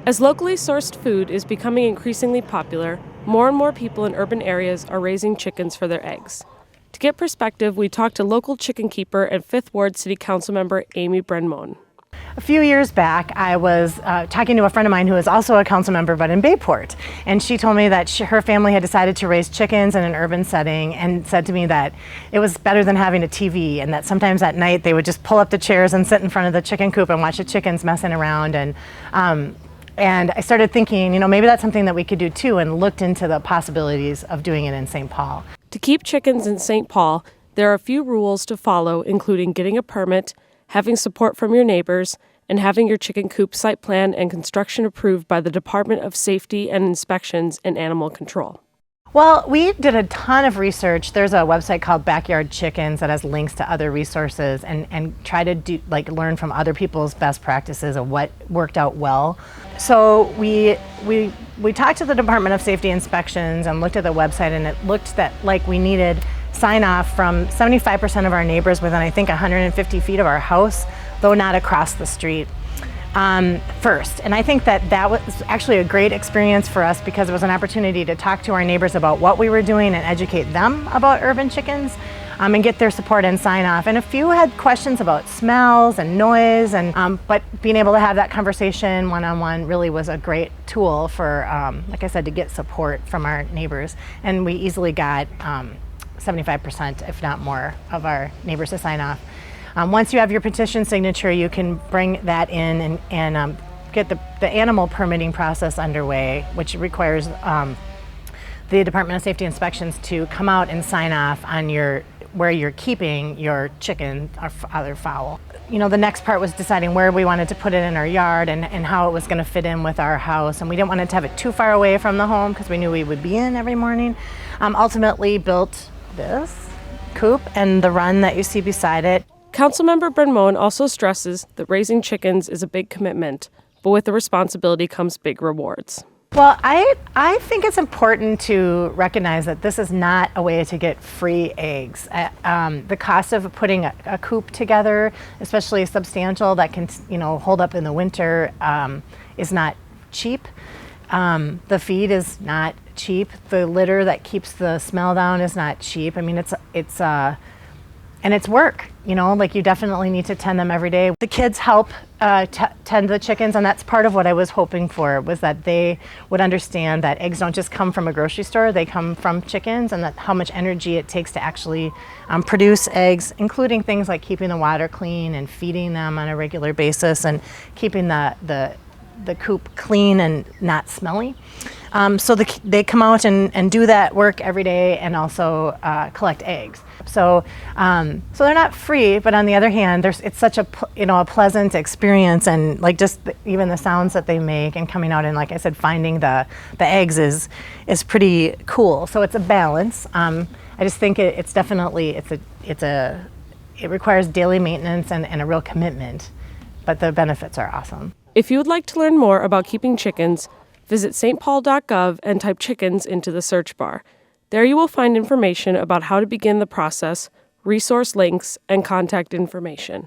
As locally sourced food is becoming increasingly popular, more and more people in urban areas are raising chickens for their eggs. To get perspective, we talked to local chicken keeper and 5th Ward City Councilmember Amy Brendmoen. A few years back, I was talking to a friend of mine who is also a council member, but in Bayport. And she told me that her family had decided to raise chickens in an urban setting, and said to me that it was better than having a TV, and that sometimes at night they would just pull up the chairs and sit in front of the chicken coop and watch the chickens messing around. And I started thinking, maybe that's something that we could do too, and looked into the possibilities of doing it in St. Paul. To keep chickens in St. Paul, there are a few rules to follow, including getting a permit, having support from your neighbors, and having your chicken coop site plan and construction approved by the Department of Safety and Inspections and Animal Control. Well, we did a ton of research. There's a website called Backyard Chickens that has links to other resources, and try to learn from other people's best practices of what worked out well. So we talked to the Department of Safety Inspections and looked at the website, and it looked that we needed sign off from 75% of our neighbors within, I think, 150 feet of our house, though not across the street. First. And I think that was actually a great experience for us, because it was an opportunity to talk to our neighbors about what we were doing and educate them about urban chickens, and get their support and sign off. And a few had questions about smells and noise, but being able to have that conversation one-on-one really was a great tool for, like I said, to get support from our neighbors. And we easily got 75%, if not more, of our neighbors to sign off. Once you have your petition signature, you can bring that in and get the animal permitting process underway, which requires the Department of Safety Inspections to come out and sign off on where you're keeping your chicken or other fowl. The next part was deciding where we wanted to put it in our yard and how it was going to fit in with our house. And we didn't want it to have it too far away from the home, because we knew we would be in every morning. Ultimately built this coop and the run that you see beside it. Councilmember Brendmoen also stresses that raising chickens is a big commitment, but with the responsibility comes big rewards. Well, I think it's important to recognize that this is not a way to get free eggs. The cost of putting a coop together, especially substantial that can hold up in the winter, is not cheap. The feed is not cheap. The litter that keeps the smell down is not cheap. I mean, and it's work, you definitely need to tend them every day. The kids help tend the chickens, and that's part of what I was hoping for, was that they would understand that eggs don't just come from a grocery store, they come from chickens, and that how much energy it takes to actually produce eggs, including things like keeping the water clean and feeding them on a regular basis, and keeping the coop clean and not smelly. So they come out and do that work every day, and also collect eggs. So they're not free, but on the other hand, it's such a pleasant experience, and just even the sounds that they make and coming out and, like I said, finding the eggs is pretty cool. So it's a balance. I just think it's definitely it requires daily maintenance and a real commitment, but the benefits are awesome. If you would like to learn more about keeping chickens, visit stpaul.gov and type chickens into the search bar. There you will find information about how to begin the process, resource links, and contact information.